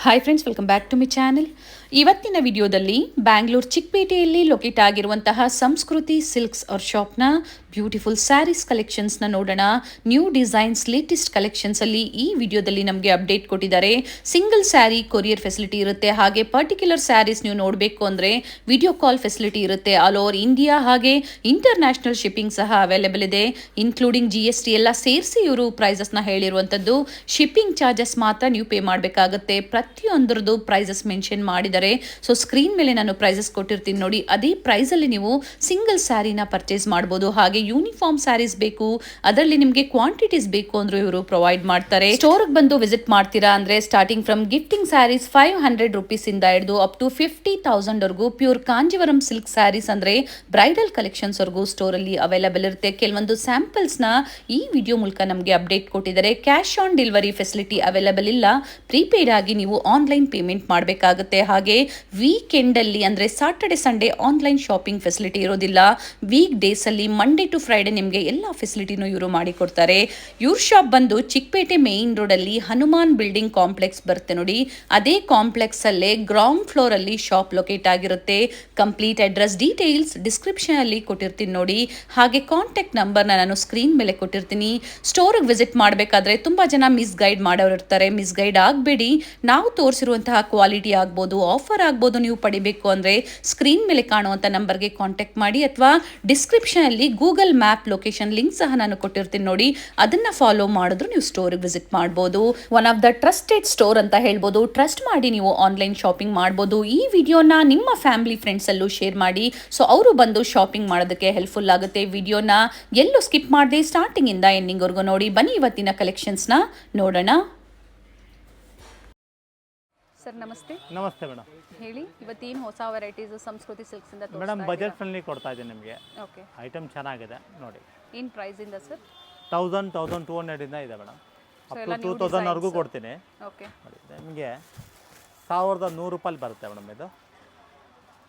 Hi friends, welcome back to my channel. ಇವತ್ತಿನ ವಿಡಿಯೋದಲ್ಲಿ Bangalore ಚಿಕ್ಕಪೇಟೆಯಲ್ಲಿ locate ಆಗಿರುವಂತಹ ಸಂಸ್ಕೃತಿ ಸಿಲ್ಕ್ಸ್ ಅವ್ರ ಶಾಪ್ನ ಬ್ಯೂಟಿಫುಲ್ ಸ್ಯಾರೀಸ್ ಕಲೆಕ್ಷನ್ಸ್ನ ನೋಡೋಣ. ನ್ಯೂ ಡಿಸೈನ್ಸ್, ಲೇಟೆಸ್ಟ್ ಕಲೆಕ್ಷನ್ಸ್ ಅಲ್ಲಿ ಈ ವಿಡಿಯೋದಲ್ಲಿ ನಮಗೆ ಅಪ್ಡೇಟ್ ಕೊಟ್ಟಿದ್ದಾರೆ. ಸಿಂಗಲ್ ಸ್ಯಾರಿ ಕೊರಿಯರ್ ಫೆಸಿಲಿಟಿ ಇರುತ್ತೆ. ಹಾಗೆ ಪರ್ಟಿಕ್ಯುಲರ್ ಸ್ಯಾರೀಸ್ ನೀವು ನೋಡಬೇಕು ಅಂದರೆ ವಿಡಿಯೋ ಕಾಲ್ ಫೆಸಿಲಿಟಿ ಇರುತ್ತೆ. ಆಲ್ ಓವರ್ ಇಂಡಿಯಾ ಹಾಗೆ ಇಂಟರ್ನ್ಯಾಷನಲ್ ಶಿಪ್ಪಿಂಗ್ ಸಹ ಅವೈಲೇಬಲ್ ಇದೆ. ಇನ್ಕ್ಲೂಡಿಂಗ್ GST ಎಲ್ಲ ಸೇರಿಸಿ ಇವರು ಪ್ರೈಸಸ್ನ ಹೇಳಿರುವಂಥದ್ದು. ಶಿಪ್ಪಿಂಗ್ ಚಾರ್ಜಸ್ ಮಾತ್ರ ನೀವು ಪೇ ಮಾಡಬೇಕಾಗುತ್ತೆ. ಪ್ರತಿಯೊಂದರದ್ದು ಪ್ರೈಸಸ್ ಮೆನ್ಷನ್ ಮಾಡಿದ್ದಾರೆ. ಸೊ ಸ್ಕ್ರೀನ್ ಮೇಲೆ ನಾನು ಪ್ರೈಸಸ್ ಕೊಟ್ಟಿರ್ತೀನಿ ನೋಡಿ, ಅದೇ ಪ್ರೈಸಲ್ಲಿ ನೀವು ಸಿಂಗಲ್ ಸ್ಯಾರಿನ ಪರ್ಚೇಸ್ ಮಾಡ್ಬೋದು. ಹಾಗೆ ಯೂನಿಫಾರ್ಮ್ ಸ್ಯಾರೀಸ್ ಬೇಕು, ಅದರಲ್ಲಿ ನಿಮಗೆ ಕ್ವಾಂಟಿಟೀಸ್ ಬೇಕು ಅಂದ್ರೆ ಇವರು ಪ್ರೊವೈಡ್ ಮಾಡ್ತಾರೆ. ಸ್ಟೋರ್ಗೆ ಬಂದು ವಿಸಿಟ್ ಮಾಡ್ತೀರಾ ಅಂದ್ರೆ starting from gifting saris 500 rupees ಇಂದ ಹಿಡಿದು ಅಪ್ ಟು 50,000 ವರೆಗೂ ಪ್ಯೂರ್ ಕಾಂಜಿವರಂ ಸಿಲ್ಕ್ ಸ್ಯಾರೀಸ್ ಅಂದ್ರೆ ಬ್ರೈಡಲ್ ಕಲೆಕ್ಷನ್ಸ್ ವರೆಗೂ ಸ್ಟೋರ್ ಅಲ್ಲಿ ಅವೈಲೇಬಲ್ ಇರುತ್ತೆ. ಕೆಲವೊಂದು ಸ್ಯಾಂಪಲ್ಸ್ ನ ಈ ವಿಡಿಯೋ ಮೂಲಕ ನಮಗೆ ಅಪ್ಡೇಟ್ ಕೊಟ್ಟಿದ್ದಾರೆ. Cash on delivery facility available ಇಲ್ಲ. ಪ್ರೀಪೇಡ್ ಆಗಿ ನೀವು ಆನ್ಲೈನ್ ಪೇಮೆಂಟ್ ಮಾಡಬೇಕಾಗುತ್ತೆ. ಹಾಗೆ ವೀಕೆಂಡ್ ಅಲ್ಲಿ ಅಂದ್ರೆ Saturday Sunday online shopping facility ಇರೋದಿಲ್ಲ. ವೀಕ್ ಡೇಸ್ ಅಲ್ಲಿ ಮಂಡೇ ಟು ಫ್ರೈಡೆ ನಿಮಗೆ ಎಲ್ಲ ಫೆಸಿಲಿಟಿನೂ ಇವರು ಮಾಡಿಕೊಡ್ತಾರೆ. ಇವ್ರ ಶಾಪ್ ಬಂದು ಚಿಕ್ಕಪೇಟೆ ಮೇನ್ ರೋಡ್ ಅಲ್ಲಿ ಹನುಮಾನ್ ಬಿಲ್ಡಿಂಗ್ ಕಾಂಪ್ಲೆಕ್ಸ್ ಬರುತ್ತೆ ನೋಡಿ, ಅದೇ ಕಾಂಪ್ಲೆಕ್ಸ್ ಅಲ್ಲೇ ಗ್ರೌಂಡ್ ಫ್ಲೋರ್ ಅಲ್ಲಿ ಶಾಪ್ ಲೊಕೇಟ್ ಆಗಿರುತ್ತೆ. ಕಂಪ್ಲೀಟ್ ಅಡ್ರೆಸ್ ಡೀಟೇಲ್ಸ್ ಡಿಸ್ಕ್ರಿಪ್ಷನ್ ಅಲ್ಲಿ ಕೊಟ್ಟಿರ್ತೀನಿ ನೋಡಿ. ಹಾಗೆ ಕಾಂಟ್ಯಾಕ್ಟ್ ನಂಬರ್ನ ನಾನು ಸ್ಕ್ರೀನ್ ಮೇಲೆ ಕೊಟ್ಟಿರ್ತೀನಿ. ಸ್ಟೋರ್ಗೆ ವಿಸಿಟ್ ಮಾಡಬೇಕಾದ್ರೆ ತುಂಬಾ ಜನ ಮಿಸ್ಗೈಡ್ ಮಾಡೋರು ಇರ್ತಾರೆ. ಮಿಸ್ಗೈಡ್ ಆಗಬೇಡಿ. ನಾವು ತೋರಿಸಿರುವಂತಹ ಕ್ವಾಲಿಟಿ ಆಗ್ಬೋದು, ಆಫರ್ ಆಗ್ಬೋದು, ನೀವು ಪಡಿಬೇಕು ಅಂದರೆ ಸ್ಕ್ರೀನ್ ಮೇಲೆ ಕಾಣುವಂಥ ನಂಬರ್ಗೆ ಕಾಂಟ್ಯಾಕ್ಟ್ ಮಾಡಿ, ಅಥವಾ ಡಿಸ್ಕ್ರಿಪ್ಷನ್ ಅಲ್ಲಿ ಗೂಗಲ್ ಮ್ಯಾಪ್ ಲೊಕೇಶನ್ ಲಿಂಕ್ ಸಹ ನಾನು ಕೊಟ್ಟಿರ್ತೀನಿ ನೋಡಿ, ಅದನ್ನ ಫಾಲೋ ಮಾಡಿದ್ರು ನೀವು ಸ್ಟೋರ್ಗೆ ವಿಸಿಟ್ ಮಾಡ್ಬೋದು. One of the trusted store ಅಂತ ಹೇಳ್ಬೋದು. ಟ್ರಸ್ಟ್ ಮಾಡಿ ನೀವು ಆನ್ಲೈನ್ ಶಾಪಿಂಗ್ ಮಾಡ್ಬೋದು. ಈ ವಿಡಿಯೋನ ನಿಮ್ಮ ಫ್ಯಾಮಿಲಿ ಫ್ರೆಂಡ್ಸ್ ಅಲ್ಲೂ ಶೇರ್ ಮಾಡಿ, ಸೊ ಅವರು ಬಂದು ಶಾಪಿಂಗ್ ಮಾಡೋದಕ್ಕೆ ಹೆಲ್ಪ್ಫುಲ್ ಆಗುತ್ತೆ. ವಿಡಿಯೋನ ಎಲ್ಲೂ ಸ್ಕಿಪ್ ಮಾಡದೆ ಸ್ಟಾರ್ಟಿಂಗ್ ಇಂದ ಎಂಡಿಂಗ್ ವರೆಗೂ ನೋಡಿ. ಬನ್ನಿ ಇವತ್ತಿನ ಕಲೆಕ್ಷನ್ಸ್ನ ನೋಡೋಣ. ಸರ್ ನಮಸ್ತೆ. ನಮಸ್ತೆ ಮೇಡಮ್. ಹೇಳಿ, ಇವತ್ತೇನು ಹೊಸ ವೆರೈಟೀಸ್ ಸಂಸ್ಕೃತಿ ಸಿಲ್ಕ್ಸ್ ಇಂದ ಮೇಡಮ್ ಬಜೆಟ್ ಫ್ರೆಂಡ್ಲಿ ಕೊಡ್ತಾ ಇದ್ದೀನಿ ನಿಮಗೆ. ಓಕೆ, ಐಟಮ್ ಚೆನ್ನಾಗಿದೆ ನೋಡಿ. ಏನು ಪ್ರೈಸ್ ಇಂದ ಸರ್? 1200 ಇಂದ ಇದೆ ಮೇಡಮ್. ಅಪ್ ಟು 2000 ವರೆಗೂ ಕೊಡ್ತೀನಿ. ಓಕೆ, ನಿಮಗೆ 1100 ರೂಪಾಯಿ ಬರುತ್ತೆ ಮೇಡಮ್. ಇದು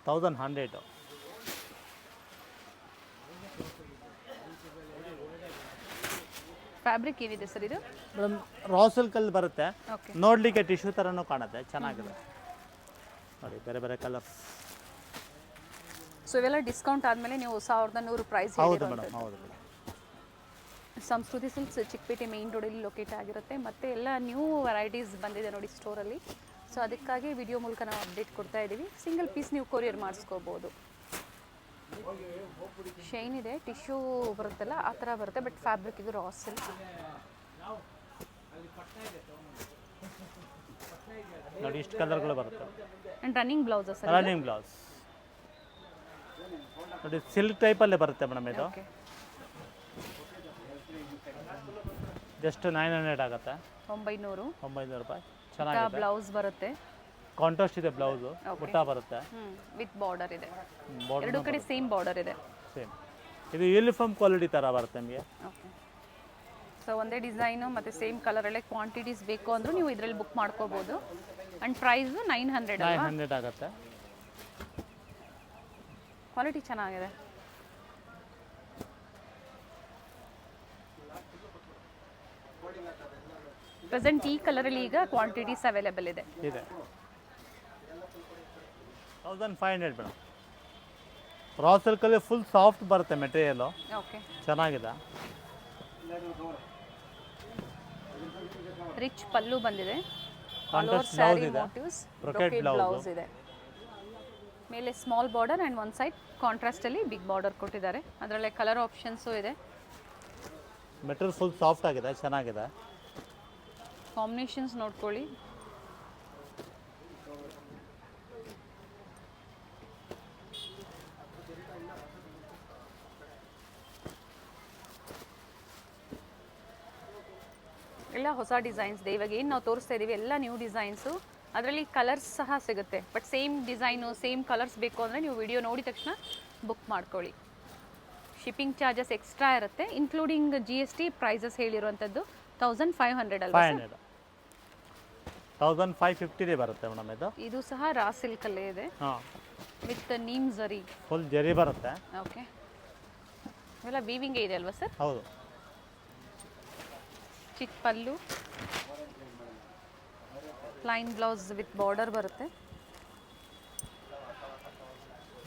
1100. ಫ್ಯಾಬ್ರಿಕ್ ಏನಿದೆ ಸರ್ ಇದು? ಮೇಡಮ್ ರಾ ಸಿಲ್ಕಲ್ಲಿ ಬರುತ್ತೆ. ಓಕೆ, ನೋಡಲಿಕ್ಕೆ ಟಿಶ್ಯೂ ಥರನೂ ಕಾಣುತ್ತೆ, ಚೆನ್ನಾಗಿದೆ ನೋಡಿ. ಬೇರೆ ಬೇರೆ ಕಲರ್ಸ್. ಸೊ ಇವೆಲ್ಲ ಡಿಸ್ಕೌಂಟ್ ಆದಮೇಲೆ ನೀವು 1100 ಪ್ರೈಸ್ ಹೌದು ಮೇಡಮ್, ಹೌದು ಮೇಡಮ್. ಸಂಸ್ಕೃತಿ ಸಿಲ್ಕ್ಸ್ ಚಿಕ್ಕಪೇಟೆ ಮೇನ್ ರೋಡಲ್ಲಿ ಲೊಕೇಟ್ ಆಗಿರುತ್ತೆ. ಮತ್ತು ಎಲ್ಲ ನ್ಯೂ ವೆರೈಟೀಸ್ ಬಂದಿದೆ ನೋಡಿ ಸ್ಟೋರಲ್ಲಿ. ಸೊ ಅದಕ್ಕಾಗಿ ವಿಡಿಯೋ ಮೂಲಕ ನಾವು ಅಪ್ಡೇಟ್ ಕೊಡ್ತಾ ಇದ್ದೀವಿ. ಸಿಂಗಲ್ ಪೀಸ್ ನೀವು ಕೊರಿಯರ್ ಮಾಡಿಸ್ಕೋಬೋದು. ಶೈನ್ ಇದೆ, ಟಿಶ್ಯೂ ಬರುತ್ತಲ್ಲ ಆ ಥರ ಬರುತ್ತೆ, ಬಟ್ ಫ್ಯಾಬ್ರಿಕ್ ಇದು ರಾ ಸಿಲ್ಕ್. ನೋಡಿ ಇಷ್ಟು ಕಲರ್ಗಳು ಬರುತ್ತೆ. And running blouse sir? Running blouse ನೋಡಿ, ಸಿಲ್ಕ್ ಟೈಪಲ್ಲೇ ಬರುತ್ತೆ ಮೇಡಮ್. ಇದು ಓಕೆ, ಜಸ್ಟ್ 900 ಆಗುತ್ತೆ. 900 ರೂಪಾಯಿ. ಚೆನ್ನಾಗಿದೆ. ಬ್ಲೌಸ್ ಬರುತ್ತೆ, ಕಾಂಟ್ರಾಸ್ಟ್ ಇದೆ ಬ್ಲೌಸು, ಬುಟ್ಟ ಬರುತ್ತೆ, ವಿತ್ ಬಾರ್ಡರ್ ಇದೆ. ಬಾರ್ಡರ್ ಎರಡು ಕಡೆ ಸೇಮ್ ಬಾರ್ಡರ್ ಇದೆ. ಸೇಮ್. ಇದು ಯೂನಿಫಾರ್ಮ್ ಕ್ವಾಲಿಟಿ ಥರ ಬರುತ್ತೆ ನಿಮಗೆ. ಓಕೆ, ಸೊ ಒಂದೇ ಡಿಸೈನು ಮತ್ತು ಸೇಮ್ ಕಲರಲ್ಲೇ ಕ್ವಾಂಟಿಟೀಸ್ ಬೇಕು ಅಂದರೂ ನೀವು ಇದರಲ್ಲಿ ಬುಕ್ ಮಾಡ್ಕೋಬೋದು. ಆ್ಯಂಡ್ ಪ್ರೈಸು 900 ಆಗುತ್ತೆ. ಕ್ವಾಲಿಟಿ ಚೆನ್ನಾಗಿದೆ. ಪ್ರೆಸೆಂಟ್ ಈ ಕಲರಲ್ಲಿ ಈಗ ಕ್ವಾಂಟಿಟೀಸ್ ಅವೈಲೇಬಲ್ ಇದೆ. 1500 ಮೇಡಮ್. ರಾ ಸಿಲ್ಕಲ್ಲಿ ಫುಲ್ ಸಾಫ್ಟ್ ಬರುತ್ತೆ ಮೆಟೀರಿಯಲು. ಓಕೆ, ಚೆನ್ನಾಗಿದೆ. ರಿಚ್ ಪಲ್ಲು ಬಂದಿದೆ. ಕಾಂಟ್ರಾಸ್ಟ್ ಬ್ಲೌಸ್ ಇದೆ, ಬ್ರೊಕೆಟ್ ಬ್ಲೌಸ್ ಇದೆ. ಮೇಲೆ small border and one side ಕಾಂಟ್ರಾಸ್ಟಲ್ಲಿ ಬಿಗ್ ಬಾರ್ಡರ್ ಕೊಟ್ಟಿದ್ದಾರೆ. ಅದರಲ್ಲೇ ಕಲರ್ ಆಪ್ಷನ್ಸು ಇದೆ. ಮೆಟೀರಿಯಲ್ ಫುಲ್ ಸಾಫ್ಟ್ ಆಗಿದೆ, ಚೆನ್ನಾಗಿದೆ. ಕಾಂಬಿನೇಷನ್ಸ್ ನೋಡ್ಕೊಳ್ಳಿ. ಎಲ್ಲ ಹೊಸ ಡಿಸೈನ್ಸ್ ಇದೆ. ಇವಾಗ ಏನು ನಾವು ತೋರಿಸ್ತಾ ಇದ್ದೀವಿ ಎಲ್ಲ ನ್ಯೂ ಡಿಸೈನ್ಸು. ಅದರಲ್ಲಿ ಕಲರ್ಸ್ ಸಹ ಸಿಗುತ್ತೆ, but same design same colours ಬೇಕು ಅಂದರೆ ನೀವು ವಿಡಿಯೋ ನೋಡಿದ ತಕ್ಷಣ ಬುಕ್ ಮಾಡ್ಕೊಳ್ಳಿ. ಶಿಪ್ಪಿಂಗ್ ಚಾರ್ಜಸ್ ಎಕ್ಸ್ಟ್ರಾ ಇರುತ್ತೆ, ಇನ್ಕ್ಲೂಡಿಂಗ್ GST. ಪ್ರೈಸಸ್ ಹೇಳಿರುವಂಥದ್ದು 1500 ಅಲ್ವಾ? 1550 ಬರುತ್ತೆ ಮೇಡಮ್. ಇದು ಸಹ ರಾ ಸಿಲ್ಕಲ್ಲೇ ಇದೆ, ವಿತ್ ನೀಮ್ ಜರಿ. ಫುಲ್ ಜರಿ ಬರುತ್ತೆ. ಓಕೆ, ಇವೆಲ್ಲ ವೀವಿಂಗೇ ಇದೆ ಅಲ್ವಾ ಸರ್? ಹೌದು. ಚಿಕ್ಕ pallu, plain blouse with border ಬರುತ್ತೆ.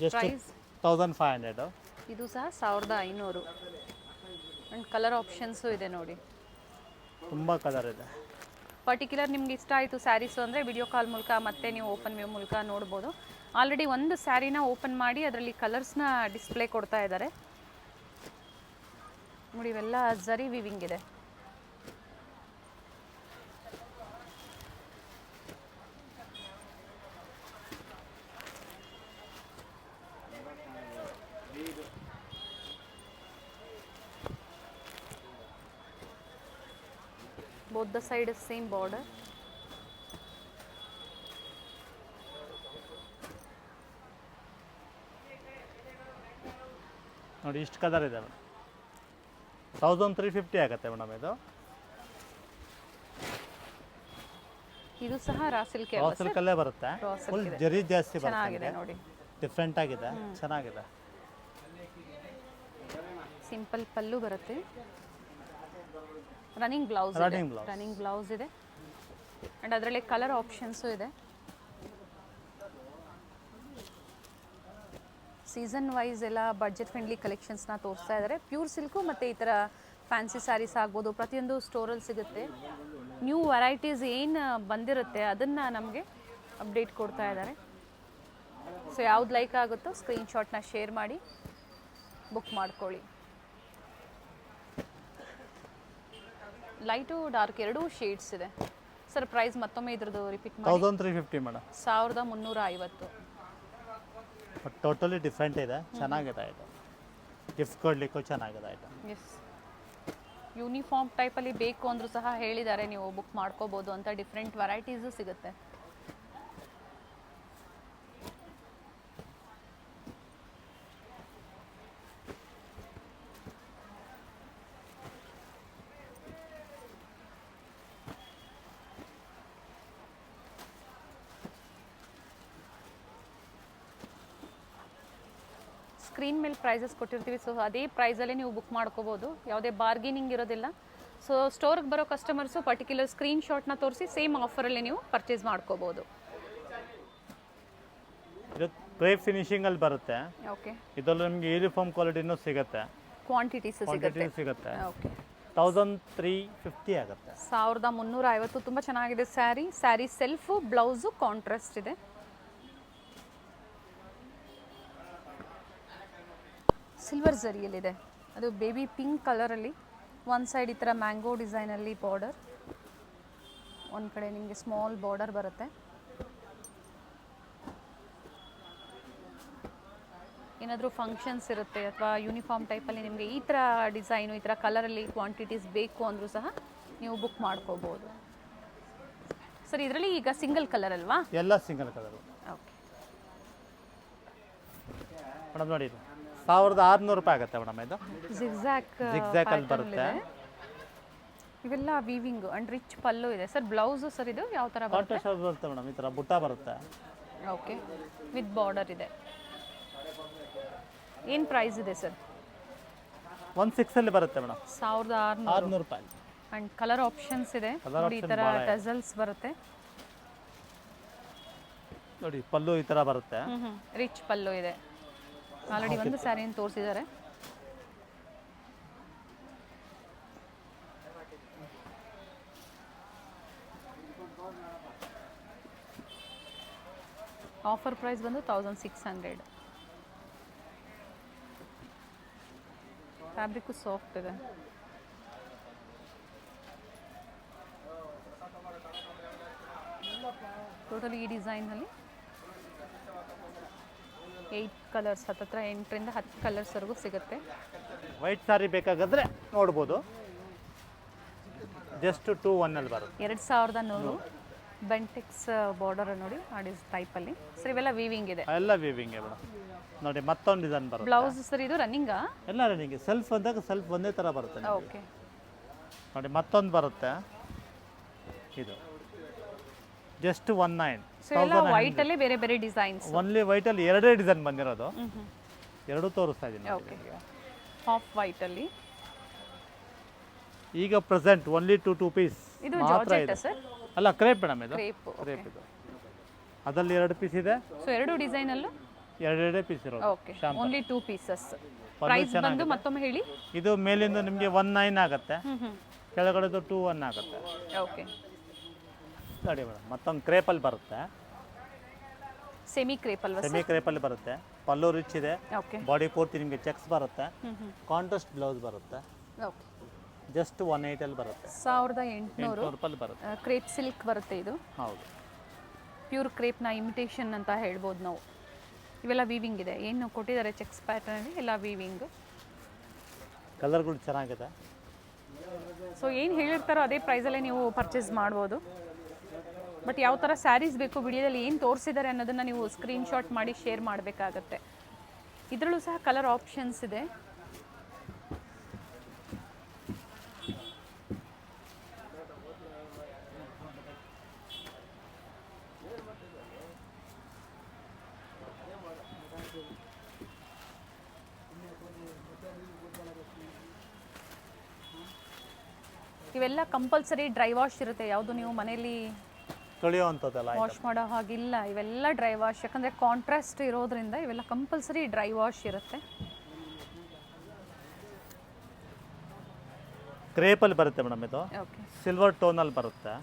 Just price 1500. ಇದು ಸಹ 1500. ಆ್ಯಂಡ್ ಕಲರ್ ಆಪ್ಷನ್ಸು ಇದೆ ನೋಡಿ. ತುಂಬ ಕಲರ್ ಇದೆ. ಪರ್ಟಿಕ್ಯುಲರ್ ನಿಮ್ಗೆ ಇಷ್ಟ ಆಯಿತು ಸ್ಯಾರೀಸು ಅಂದರೆ ವಿಡಿಯೋ ಕಾಲ್ ಮೂಲಕ ಮತ್ತೆ ನೀವು ಓಪನ್ ವ್ಯೂ ಮೂಲಕ ನೋಡ್ಬೋದು. ಆಲ್ರೆಡಿ ಒಂದು ಸ್ಯಾರಿನ ಓಪನ್ ಮಾಡಿ ಅದರಲ್ಲಿ ಕಲರ್ಸ್ನ ಡಿಸ್ಪ್ಲೇ ಕೊಡ್ತಾ ಇದ್ದಾರೆ ನೋಡಿ. ಇವೆಲ್ಲ ಝರಿ ವಿವಿಂಗ್ ಇದೆ. both the side is same border. ನೋಡಿ ಇಷ್ಟು ಕಲರ್ ಇದೆ ಮೇಡಮ್. 1350 ಆಗುತ್ತೆ ಮೇಡಮ್ ಇದು. ಇದು ಸಹ ರಾ ಸಿಲ್ಕ್ ಅಲ್ಲೇ ಬರುತ್ತೆ. ಫುಲ್ ಜರಿ ಜಾಸ್ತಿ ಚೆನ್ನಾಗಿದೆ ನೋಡಿ. ಡಿಫ್ರೆಂಟ್ ಆಗಿದೆ, ಚೆನ್ನಾಗಿದೆ. ಸಿಂಪಲ್ ಪಲ್ಲು ಬರುತ್ತೆ. ರನ್ನಿಂಗ್ ಬ್ಲೌಸ್ ಇದೆ ಆ್ಯಂಡ್ ಅದರಲ್ಲಿ ಕಲರ್ ಆಪ್ಷನ್ಸು ಇದೆ. ಸೀಸನ್ ವೈಸ್ ಎಲ್ಲ ಬಡ್ಜೆಟ್ ಫ್ರೆಂಡ್ಲಿ ಕಲೆಕ್ಷನ್ಸ್ನ ತೋರಿಸ್ತಾ ಇದ್ದಾರೆ. ಪ್ಯೂರ್ ಸಿಲ್ಕು ಮತ್ತು ಈ ಥರ ಫ್ಯಾನ್ಸಿ ಸ್ಯಾರೀಸ್ ಆಗ್ಬೋದು, ಪ್ರತಿಯೊಂದು ಸ್ಟೋರಲ್ಲಿ ಸಿಗುತ್ತೆ. ನ್ಯೂ ವೆರೈಟೀಸ್ ಏನು ಬಂದಿರುತ್ತೆ ಅದನ್ನು ನಮಗೆ ಅಪ್ಡೇಟ್ ಕೊಡ್ತಾ ಇದ್ದಾರೆ. ಸೊ ಯಾವ್ದು ಲೈಕ್ ಆಗುತ್ತೋ ಸ್ಕ್ರೀನ್ಶಾಟ್ನ ಶೇರ್ ಮಾಡಿ ಬುಕ್ ಮಾಡ್ಕೊಳ್ಳಿ. ಲೈಟು ಡಾರ್ಕ್ ಎರಡೂ ಶೇಡ್ಸ್ ಇದೆ. ಸರ್ ಪ್ರೈಸ್ ಮತ್ತೊಮ್ಮೆ ಇದ್ರದ್ದು ರಿಪೀಟ್ ಮಾಡಿ. 1350 ಮೇಡಮ್. 1350. ಟೋಟಲಿ ಡಿಫ್ರೆಂಟ್ ಇದೆ, ಚೆನ್ನಾಗಿದೆ ಇದು. ಗಿಫ್ಟ್ ಕೊಡಲಿಕ್ಕೂ ಚೆನ್ನಾಗಿದೆ ಇದು. ಎಸ್, ಯೂನಿಫಾರ್ಮ್ ಟೈಪಲ್ಲಿ ಬೇಕು ಅಂದರೂ ಸಹ ಹೇಳಿದ್ದಾರೆ, ನೀವು ಬುಕ್ ಮಾಡ್ಕೋಬೋದು ಅಂತ. ಡಿಫ್ರೆಂಟ್ ವೆರೈಟೀಸು ಸಿಗುತ್ತೆ. ಸ್ಕ್ರೀನ್ ಮೇಲೆ ಪ್ರೈಸಸ್ ಕೊಟ್ಟಿರ್ತೀವಿ, ಸೊ ಅದೇ ಪ್ರೈಸಲ್ಲೇ ನೀವು ಬುಕ್ ಮಾಡ್ಕೋಬೋದು. ಯಾವುದೇ ಬಾರ್ಗೇನಿಂಗ್ ಇರೋದಿಲ್ಲ. ಸೊ ಸ್ಟೋರ್ಗೆ ಬರೋ ಕಸ್ಟಮರ್ಸು ಪರ್ಟಿಕ್ಯುಲರ್ ಸ್ಕ್ರೀನ್ಶಾಟ್ನ ತೋರಿಸಿ ಸೇಮ್ ಆಫರಲ್ಲಿ ನೀವು ಪರ್ಚೇಸ್ ಮಾಡ್ಕೋಬೋದು. ಇದು ಕ್ರೇಪ್ ಫಿನಿಶಿಂಗಲ್ಲಿ ಬರುತ್ತೆ. ಓಕೆ, ಇದರಲ್ಲಿ ನಿಮಗೆ ಯೂನಿಫಾರ್ಮ್ ಕ್ವಾಲಿಟಿನೂ ಸಿಗುತ್ತೆ, ಕ್ವಾಂಟಿಟೀಸ್ ಸಿಗುತ್ತೆ. ಓಕೆ, 1350 ಆಗುತ್ತೆ. 1350. ತುಂಬ ಚೆನ್ನಾಗಿದೆ ಸ್ಯಾರಿ ಸೆಲ್ಫು, ಬ್ಲೌಸು ಕಾಂಟ್ರಾಸ್ಟ್ ಇದೆ. ಸಿಲ್ವರ್ ಝರಿಯಲ್ಲಿದೆ, ಅದು ಬೇಬಿ ಪಿಂಕ್ ಕಲರಲ್ಲಿ. ಒಂದು ಸೈಡ್ ಈ ಥರ ಮ್ಯಾಂಗೋ ಡಿಸೈನಲ್ಲಿ ಬಾರ್ಡರ್, ಒಂದು ಕಡೆ ನಿಮಗೆ ಸ್ಮಾಲ್ ಬಾರ್ಡರ್ ಬರುತ್ತೆ. ಏನಾದರೂ ಫಂಕ್ಷನ್ಸ್ ಇರುತ್ತೆ ಅಥವಾ ಯೂನಿಫಾರ್ಮ್ ಟೈಪಲ್ಲಿ ನಿಮಗೆ ಈ ಥರ ಡಿಸೈನು, ಈ ಥರ ಕಲರಲ್ಲಿ ಕ್ವಾಂಟಿಟೀಸ್ ಬೇಕು ಅಂದರೂ ಸಹ ನೀವು ಬುಕ್ ಮಾಡ್ಕೋಬೋದು. ಸರ್ ಇದರಲ್ಲಿ ಈಗ ಸಿಂಗಲ್ ಕಲರ್ ಅಲ್ವಾ? ಎಲ್ಲ ಸಿಂಗಲ್ ಕಲರ್. ಓಕೆ ಮೇಡಮ್ ನೋಡಿ, 1600 ರೂಪಾಯಿ ಆಗುತ್ತೆ ಮೇಡಮ್. ಇದು ಜಿಗ್ಜ್ಯಾಕ್ ಅಲ್ಲಿ ಬರುತ್ತೆ. ಇವೆಲ್ಲ ವೀವಿಂಗ್ ಅಂಡ್ ರಿಚ್ ಪಲ್ಲು ಇದೆ. ಸರ್ ಬ್ಲೌಸು ಸರ್ ಇದು ಯಾವ ಥರ ಬರುತ್ತೆ? ಕಾಂಟ್ರಾಸ್ಟ್ ಬರುತ್ತೆ ಮೇಡಮ್, ಈ ಥರ ಬುಟ್ಟ ಬರುತ್ತೆ. ಓಕೆ, ವಿತ್ ಬಾರ್ಡರ್ ಇದೆ. ಏನು ಪ್ರೈಸ್ ಇದೆ ಸರ್? 16 ಅಲ್ಲಿ ಬರುತ್ತೆ ಮೇಡಮ್. 1600 ರೂಪಾಯಿ. ಅಂಡ್ ಕಲರ್ ಆಪ್ಷನ್ಸ್ ಇದೆ ನೋಡಿ, ಈ ಥರ ಟಸಲ್ಸ್ ಬರುತ್ತೆ ನೋಡಿ. ಪಲ್ಲು ಈ ಥರ ಬರುತ್ತೆ, ರಿಚ್ ಪಲ್ಲು ಇದೆ. ಆಲ್ರೆಡಿ ಒಂದು ಸ್ಯಾರಿಯನ್ನು ತೋರಿಸಿದ್ದಾರೆ. ಆಫರ್ ಪ್ರೈಸ್ ಬಂದು 1600. ಫ್ಯಾಬ್ರಿಕ್ಕು ಸಾಫ್ಟ್ ಇದೆ. ಟೋಟಲಿ ಈ ಡಿಸೈನಲ್ಲಿ 8 ಕಲರ್ಸ್, ಹತ್ತತ್ರ 8ರಿಂದ 10 ಕಲರ್ಸ್ವರೆಗೂ ಸಿಗುತ್ತೆ. ವೈಟ್ ಸಾರಿ ಬೇಕಾಗಿದ್ರೆ ನೋಡ್ಬೋದು. ಜಸ್ಟ್ 2-1 ಅಲ್ಲಿ ಬರುತ್ತೆ. 2100 ಬೆಂಟೆಕ್ಸ್ ಬಾರ್ಡರ್ ನೋಡಿ, ಆ ಟೈಪಲ್ಲಿ. ಸರ್ ಇವೆಲ್ಲ ವೀವಿಂಗ್ ಇದೆ, ಎಲ್ಲ ವೀವಿಂಗ್ ಮೇಡಮ್. ನೋಡಿ ಮತ್ತೊಂದು ಡಿಸೈನ್ ಬರುತ್ತೆ. ಬ್ಲೌಸ್ ಸರ್ ಇದು ರನ್ನಿಂಗಾ? ಎಲ್ಲ ರನ್ನಿಂಗ್. ಸೆಲ್ಫ್ ಅಂದಾಗ ಸೆಲ್ಫ್ ಒಂದೇ ಥರ ಬರುತ್ತೆ. ಓಕೆ ನೋಡಿ ಮತ್ತೊಂದು ಬರುತ್ತೆ, ಇದು ಜಸ್ಟ್ 19. ಸೊ ಎಲ್ಲ ವೈಟ್ ಅಲ್ಲಿ ಬೇರೆ ಬೇರೆ ಡಿಸೈನ್ಸ್. ಓನ್ಲಿ ವೈಟ್ ಅಲ್ಲಿ ಎರಡೇ ಡಿಸೈನ್ ಬಂದಿರೋದು, ಎರಡು ತೋರಿಸ್ತಾ ಇದ್ದೀನಿ. ಓಕೆ, ಹಾಫ್ ವೈಟ್ ಅಲ್ಲಿ ಈಗ ಪ್ರೆಸೆಂಟ್ ಓನ್ಲಿ ಟೂ ಪೀಸ್ ಇದು ಮಾತ್ರ ಜಾರ್ಜೆಟ್ ಇದೆ. ಸರ್? ಅಲ್ಲ ಕ್ರೇಪ್ ಮೇಡಮ್ ಇದು, ಕ್ರೇಪ್. ಕ್ರೇಪ್ ಇದು. ಅದರಲ್ಲಿ 2 ಪೀಸ್ ಇದೆ, ಸೊ ಎರಡು ಡಿಸೈನ್ ಅಲ್ಲೂ ಎರಡೆರಡೇ ಪೀಸ್ ಇರೋದು. Okay, only 2 pieces. ಪ್ರೈಸ್ ಬಂದು ಮತ್ತೊಮ್ಮೆ ಹೇಳಿ. ಇದು ಮೇಲಿಂದ ನಿಮಗೆ 19 ಆಗುತ್ತೆ, ಹ್ಮ್. ಕೆಳಗಡೆದು 21 ಆಗುತ್ತೆ. ಓಕೆ, ನೋಡಿ ಮೇಡಮ್, ಮತ್ತೊಂದು ಕ್ರೇಪಲ್ಲಿ ಬರುತ್ತೆ, ಸೆಮಿ ಕ್ರೇಪ್ ಅಲ್ವಾ ಸೆಮಿ ಕ್ರೇಪಲ್ಲಿ ಬರುತ್ತೆ. ಪಲ್ಲು ರಿಚ್ ಇದೆ, ಓಕೆ. ಬಾಡಿ ಪೂರ್ತಿ ನಿಮಗೆ ಚೆಕ್ಸ್ ಬರುತ್ತೆ, ಹ್ಮ್. ಕಾಂಟ್ರಾಸ್ಟ್ ಬ್ಲೌಸ್ ಬರುತ್ತೆ. ಓಕೆ, ಜಸ್ಟ್ 18 ಅಲ್ಲಿ ಬರುತ್ತೆ, 1800 ರೂಪಾಯಿ ಬರುತ್ತೆ. ಕ್ರೇಪ್ ಸಿಲ್ಕ್ ಬರುತ್ತೆ ಇದು. ಹೌದು, ಪ್ಯೂರ್ ಕ್ರೇಪ್ನ ಇಮಿಟೇಷನ್ ಅಂತ ಹೇಳ್ಬೋದು ನಾವು. ಇವೆಲ್ಲ ವೀವಿಂಗ್ ಇದೆ, ಏನು ಕೊಟ್ಟಿದ್ದಾರೆ ಚೆಕ್ಸ್ ಪ್ಯಾಟರ್ನ್ ಎಲ್ಲ ವೀವಿಂಗ್. ಕಲರ್ಗಳು ಚೆನ್ನಾಗಿದೆ. ಸೊ ಏನು ಹೇಳಿರ್ತಾರೋ ಅದೇ ಪ್ರೈಸಲ್ಲೇ ನೀವು ಪರ್ಚೇಸ್ ಮಾಡ್ಬೋದು. ಬಟ್ ಯಾವ ಥರ ಸ್ಯಾರೀಸ್ ಬೇಕು, ವಿಡಿಯೋದಲ್ಲಿ ಏನು ತೋರಿಸಿದ್ದಾರೆ ಅನ್ನೋದನ್ನು ನೀವು ಸ್ಕ್ರೀನ್ಶಾಟ್ ಮಾಡಿ ಶೇರ್ ಮಾಡಬೇಕಾಗತ್ತೆ. ಇದರಲ್ಲೂ ಸಹ ಕಲರ್ ಆಪ್ಷನ್ಸ್ ಇದೆ. ಇವೆಲ್ಲ ಕಂಪಲ್ಸರಿ ಡ್ರೈ ವಾಶ್ ಇರುತ್ತೆ, ಯಾವುದು ನೀವು ಮನೆಯಲ್ಲಿ ತೊಳೆಯುವಂಥದ್ದಲ್ಲ. ವಾಶ್ ಮಾಡೋ ಹಾಗಿಲ್ಲ, ಇವೆಲ್ಲ ಡ್ರೈ ವಾಶ್. ಯಾಕಂದರೆ ಕಾಂಟ್ರಾಸ್ಟ್ ಇರೋದ್ರಿಂದ ಇವೆಲ್ಲ ಕಂಪಲ್ಸರಿ ಡ್ರೈ ವಾಶ್ ಇರುತ್ತೆ. ಕ್ರೇಪಲ್ಲಿ ಬರುತ್ತೆ ಮೇಡಮ್ ಇದು, ಓಕೆ. ಸಿಲ್ವರ್ ಟೋನಲ್ಲಿ ಬರುತ್ತೆ,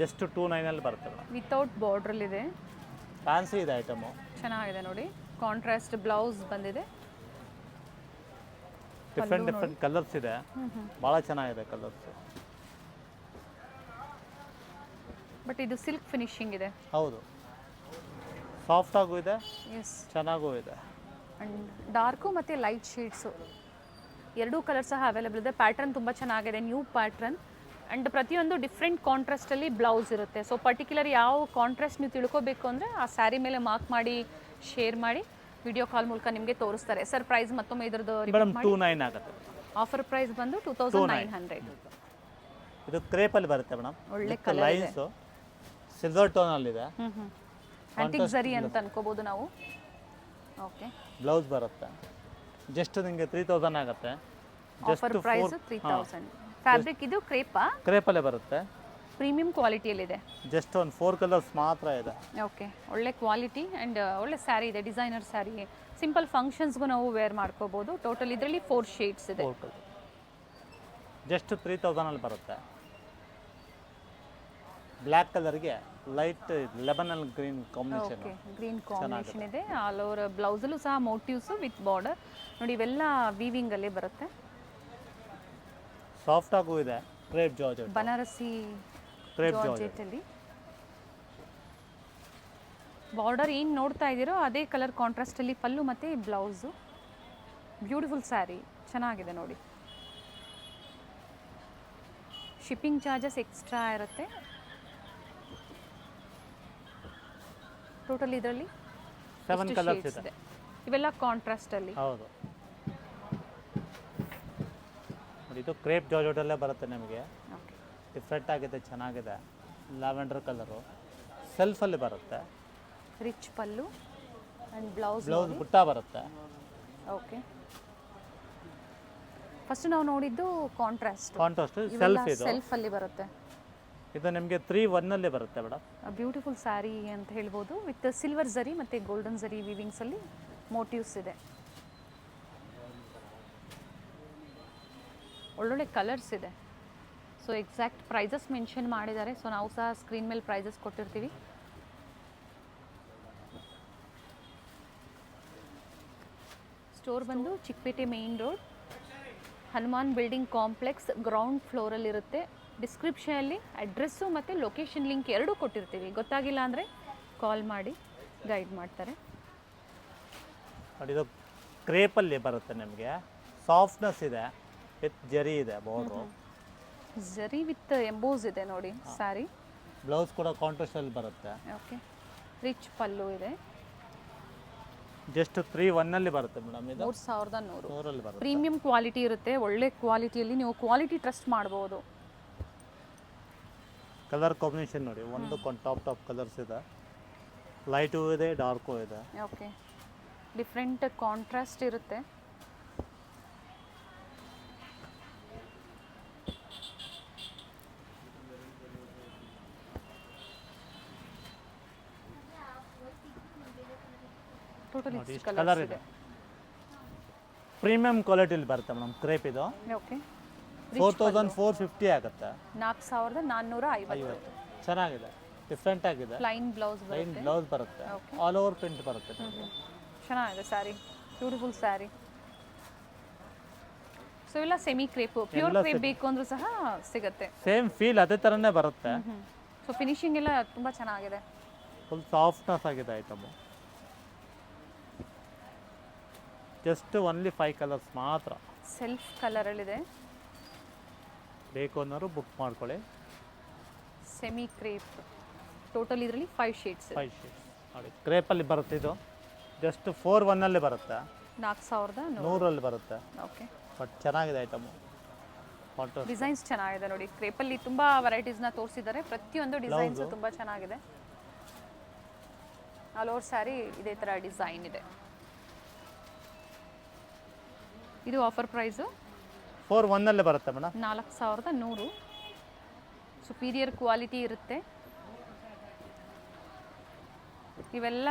ಜಸ್ಟ್ 29 ಅಲ್ಲಿ ಬರುತ್ತೆ ಮೇಡಮ್. ವಿತೌಟ್ ಬಾರ್ಡ್ರಲ್ಲಿದೆ, ಫ್ಯಾನ್ಸಿ ಇದೆ ಐಟಮು, ಚೆನ್ನಾಗಿದೆ ನೋಡಿ. ಕಾಂಟ್ರಾಸ್ಟ್ ಬ್ಲೌಸ್ ಬಂದಿದೆ, ಡಿಫ್ರೆಂಟ್ ಕಲರ್ಸ್ ಇದೆ, ಭಾಳ ಚೆನ್ನಾಗಿದೆ ಕಲರ್ಸ್. ಬಟ್ ಇದು ಸಿಲ್ಕ್ ಫಿನಿಶಿಂಗ್ ಇದೆ. ಹೌದು, ಸಾಫ್ಟ್ ಆಗೂ ಇದೆ, ಎಸ್. ಚೆನ್ನಾಗೂ ಇದೆ. ಆ್ಯಂಡ್ ಡಾರ್ಕು ಮತ್ತು ಲೈಟ್ ಶೇಡ್ಸು ಎರಡೂ ಕಲರ್ ಸಹ ಅವೈಲೇಬಲ್ ಇದೆ. ಪ್ಯಾಟ್ರನ್ ತುಂಬ ಚೆನ್ನಾಗಿದೆ, ನ್ಯೂ ಪ್ಯಾಟ್ರನ್. ಆ್ಯಂಡ್ ಪ್ರತಿಯೊಂದು ಡಿಫ್ರೆಂಟ್ ಕಾಂಟ್ರಾಸ್ಟಲ್ಲಿ ಬ್ಲೌಸ್ ಇರುತ್ತೆ. ಸೊ ಪರ್ಟಿಕ್ಯುಲರ್ ಯಾವ ಕಾಂಟ್ರಾಸ್ಟ್ ನೀವು ತಿಳ್ಕೊಬೇಕು ಅಂದರೆ ಆ ಸ್ಯಾರಿ ಮೇಲೆ ಮಾರ್ಕ್ ಮಾಡಿ ಶೇರ್ ಮಾಡಿ ವಿಡಿಯೋ ಕಾಲ್ ಮೂಲಕ ನಿಮಗೆ ತೋರಿಸ್ತಾರೆ. ಸರ್ ಪ್ರೈಸ್ ಮತ್ತೊಮ್ಮೆ ಇದ್ರದ್ದು ಮೇಡಮ್ 29 ಆಗುತ್ತೆ. ಆಫರ್ ಪ್ರೈಸ್ ಬಂದು 2900. ಇದು ಕ್ರೇಪಲ್ಲಿ ಬರುತ್ತೆ ಮೇಡಮ್, ಒಳ್ಳೆ ಲೈನ್ಸು ಸಿಲ್ವರ್ ಟೋನಲ್ಲಿದೆ, ಆಂಟಿಕ್ ಝರಿ ಅಂತ ಅನ್ಕೋಬೋದು ನಾವು. ಓಕೆ, ಬ್ಲೌಸ್ ಬರುತ್ತೆ, ಜಸ್ಟ್ ನಿಮಗೆ 3000 ಆಗುತ್ತೆ. Offer price 3000. ಫ್ಯಾಬ್ರಿಕ್ ಇದು ಕ್ರೇಪಾ? ಕ್ರೇಪಲ್ಲೇ ಬರುತ್ತೆ, ಪ್ರೀಮಿಯಂ ಕ್ವಾಲಿಟಿಯಲ್ಲಿದೆ. ಜಸ್ಟ್ ಒಂದು 4 ಕಲರ್ಸ್ ಮಾತ್ರ ಇದೆ. ಓಕೆ, ಒಳ್ಳೆ ಕ್ವಾಲಿಟಿ ಆ್ಯಂಡ್ ಒಳ್ಳೆ ಸ್ಯಾರಿ ಇದೆ, ಡಿಸೈನರ್ ಸ್ಯಾರಿ. ಸಿಂಪಲ್ ಫಂಕ್ಷನ್ಸ್ಗೂ ನಾವು ವೇರ್ ಮಾಡ್ಕೋಬೋದು. ಟೋಟಲ್ ಇದರಲ್ಲಿ 4 ಶೇಡ್ಸ್ ಇದೆ. ಜಸ್ಟ್ 3000 ಬರುತ್ತೆ. ಬ್ಲ್ಯಾಕ್ ಕಲರ್ಗೆ light lemon green combination. Okay, green combination ಇದೆ. ಆಲ್ ಓವರ್ ಬ್ಲೌಸಲ್ಲೂ ಸಹ ಮೋಟಿವ್ಸು ವಿತ್ ಬಾರ್ಡರ್ ನೋಡಿ. ಇವೆಲ್ಲ ವೀವಿಂಗಲ್ಲೇ ಬರುತ್ತೆ. ಸಾಫ್ಟ್ ಆಗೂ ಇದೆ, ಕ್ರೇಪ್ ಜಾರ್ಜೆಟ್, ಬನಾರಸಿ ಕ್ರೇಪ್ ಜಾರ್ಜೆಟಲ್ಲಿ ಬಾರ್ಡರ್ ಏನು ನೋಡ್ತಾ ಇದ್ದೀರೋ ಅದೇ ಕಲರ್ ಕಾಂಟ್ರಾಸ್ಟಲ್ಲಿ ಪಲ್ಲು ಮತ್ತು ಬ್ಲೌಸು. ಬ್ಯೂಟಿಫುಲ್ ಸ್ಯಾರಿ, ಚೆನ್ನಾಗಿದೆ ನೋಡಿ. ಶಿಪ್ಪಿಂಗ್ ಚಾರ್ಜಸ್ ಎಕ್ಸ್ಟ್ರಾ ಇರುತ್ತೆ. ಟೋಟಲ್ ಇದರಲ್ಲಿ 7 ಕಲರ್ಸ್ ಇದೆ. ಇವೆಲ್ಲ ಕಾಂಟ್ರಾಸ್ಟಲ್ಲಿ. ಹೌದು, ಇದು ಕ್ರೇಪ್ ಜಾರ್ಜೆಟಲ್ಲೇ ಬರುತ್ತೆ ನಿಮಗೆ. ಓಕೆ, ಡಿಫ್ರೆಂಟ್ ಆಗಿದೆ, ಚೆನ್ನಾಗಿದೆ. ಲ್ಯಾವೆಂಡರ್ ಕಲರು ಸೆಲ್ಫಲ್ಲಿ ಬರುತ್ತೆ. ರಿಚ್ ಪಲ್ಲು ಆ್ಯಂಡ್ ಬ್ಲೌಸ್ ಬುಟ್ಟ ಬರುತ್ತೆ. ಓಕೆ, ಫಸ್ಟ್ ನಾವು ನೋಡಿದ್ದು ಕಾಂಟ್ರಾಸ್ಟ್ ಸೆಲ್ಫ್ ಇದು. ಸೆಲ್ಫಲ್ಲಿ ಬರುತ್ತೆ. ಇದು ನಿಮಗೆ 3-1 ಬರುತ್ತೆ ಮೇಡಮ್. ಬ್ಯೂಟಿಫುಲ್ ಸ್ಯಾರಿ ಅಂತ ಹೇಳ್ಬೋದು. ವಿತ್ ಸಿಲ್ವರ್ ಝರಿ ಮತ್ತು ಗೋಲ್ಡನ್ ಝರಿ ವೀವಿಂಗ್ಸಲ್ಲಿ ಮೋಟಿವ್ಸ್ ಇದೆ. ಒಳ್ಳೊಳ್ಳೆ ಕಲರ್ಸ್ ಇದೆ. ಸೊ ಎಕ್ಸಾಕ್ಟ್ ಪ್ರೈಸಸ್ ಮೆನ್ಷನ್ ಮಾಡಿದ್ದಾರೆ. ಸೊ ನಾವು ಸಹ ಸ್ಕ್ರೀನ್ ಮೇಲೆ ಪ್ರೈಸಸ್ ಕೊಟ್ಟಿರ್ತೀವಿ. ಸ್ಟೋರ್ ಬಂದು Chikkapete main road, Hanuman building complex, ground ಫ್ಲೋರಲ್ಲಿರುತ್ತೆ. ಡಿಸ್ಕ್ರಿಪ್ಷನಲ್ಲಿ ಅಡ್ರೆಸ್ಸು ಮತ್ತು ಲೊಕೇಶನ್ ಲಿಂಕ್ ಎರಡೂ ಕೊಟ್ಟಿರ್ತೀವಿ. ಗೊತ್ತಾಗಿಲ್ಲ ಅಂದರೆ ಕಾಲ್ ಮಾಡಿ ಗೈಡ್ ಮಾಡ್ತಾರೆ. ಇದು ಕ್ರೇಪಲ್ಲಿ ಬರುತ್ತೆ ನಿಮಗೆ, ಸಾಫ್ಟ್ನೆಸ್ ಇದೆ, ವಿತ್ ಜರಿ ಇದೆ ಬಾರ್ಡ್ರು. ಜರಿ ವಿತ್ ಎಂಬೋಸ್ ಇದೆ ನೋಡಿ ಸ್ಯಾರಿ. ಬ್ಲೌಸ್ ಕೂಡ ಕಾಂಟ್ರಾಸ್ಟಲ್ಲಿ ಬರುತ್ತೆ. ಓಕೆ, ರಿಚ್ ಪಲ್ಲು ಇದೆ. ಜಸ್ಟ್ 3-1 ಬರುತ್ತೆ ಮೇಡಮ್. ಇದು 3100 100 ಬರುತ್ತೆ. ಪ್ರೀಮಿಯಂ ಕ್ವಾಲಿಟಿ ಇರುತ್ತೆ. ಒಳ್ಳೆ ಕ್ವಾಲಿಟಿಯಲ್ಲಿ ನೀವು ಕ್ವಾಲಿಟಿ ಟ್ರಸ್ಟ್ ಮಾಡ್ಬೋದು. ಕಲರ್ ಕಾಂಬಿನೇಷನ್ ನೋಡಿ, ಒಂದಕ್ಕೊಂದು ಟಾಪ್ ಕಲರ್ಸ್ ಇದೆ. ಲೈಟು ಇದೆ, ಡಾರ್ಕು ಇದೆ. ಓಕೆ, ಡಿಫ್ರೆಂಟ್ ಕಾಂಟ್ರಾಸ್ಟ್ ಇರುತ್ತೆ. ಟೋಟಲ್ ನೋಡಿ ಇಷ್ಟು ಇಷ್ಟು ಕಲರ್ ಕಲರ್ಸ್ ಇದೆ. ಇದೆ. ಪ್ರೀಮಿಯಂ ಕ್ವಾಲಿಟಿಲಿ ಬರುತ್ತೆ ಮೇಡಮ್ ಕ್ರೇಪ್ ಇದು. ಓಕೆ 4450 ಆಗುತ್ತೆ. 4450 ಚೆನ್ನಾಗಿದೆ, ಡಿಫ್ರೆಂಟ್ ಆಗಿದೆ. ಪ್ಲೈನ್ ಬ್ಲೌಸ್ ಪ್ಲೈನ್ ಬರುತ್ತೆ. ಬ್ಲೌಸ್ ಬರುತ್ತೆ, Okay. ಆಲ್ ಓವರ್ ಪ್ರಿಂಟ್ ಬರುತ್ತೆ. ಚೆನ್ನಾಗಿದೆ ಸ್ಯಾರಿ, ಬ್ಯೂಟಿಫುಲ್ ಸ್ಯಾರಿ. ಸೊ ಎಲ್ಲ ಸೆಮಿ ಕ್ರೇಪ್, ಪ್ಯೂರ್ ಕ್ರೇಪ್ ಬೇಕು ಅಂದ್ರೂ ಸಹ ಸಿಗುತ್ತೆ. ಸೇಮ್ ಫೀಲ್ ಅದೇ ಥರನೇ ಬರುತ್ತೆ. ಸೊ ಫಿನಿಶಿಂಗ್ ಎಲ್ಲ ತುಂಬ ಚೆನ್ನಾಗಿದೆ. ಫುಲ್ ಸಾಫ್ಟ್ನೆಸ್ ಆಗಿದೆ ಐಟಮು. ಜಸ್ಟ್ ಓನ್ಲಿ 5 ಕಲರ್ಸ್ ಮಾತ್ರ. ಸೆಲ್ಫ್ ಕಲರಲ್ಲಿದೆ. ಬೇಕು ಅನ್ನೋರು ಬುಕ್ ಮಾಡ್ಕೊಳ್ಳಿ. ಸೆಮಿ ಕ್ರೇಪ್, ಟೋಟಲ್ ಇದರಲ್ಲಿ 5 ಶೇಡ್ಸ್. 5 ಶೇಡ್ಸ್ ನೋಡಿ. ಕ್ರೇಪಲ್ಲಿ ಬರುತ್ತೆ ಇದು. ಜಸ್ಟ್ 41 ಬರುತ್ತೆ, 4100 ಬರುತ್ತೆ. ಓಕೆ. ಬಟ್ ಚೆನ್ನಾಗಿದೆ ಐಟಮು. ಡಿಸೈನ್ಸ್ ಚೆನ್ನಾಗಿದೆ ನೋಡಿ. ಕ್ರೇಪಲ್ಲಿ ತುಂಬ ವೆರೈಟೀಸ್ನ ತೋರಿಸಿದ್ದಾರೆ. ಪ್ರತಿಯೊಂದು ಡಿಸೈನ್ಸ್ ತುಂಬ ಚೆನ್ನಾಗಿದೆ. ಆಲ್ ಓವರ್ ಸ್ಯಾರಿ ಇದೇ ಥರ ಡಿಸೈನ್ ಇದೆ. ಇದು ಆಫರ್ ಪ್ರೈಸು 41 ಬರುತ್ತೆ ಮೇಡಮ್. 4100. ಸುಪೀರಿಯರ್ ಕ್ವಾಲಿಟಿ ಇರುತ್ತೆ. ಇವೆಲ್ಲ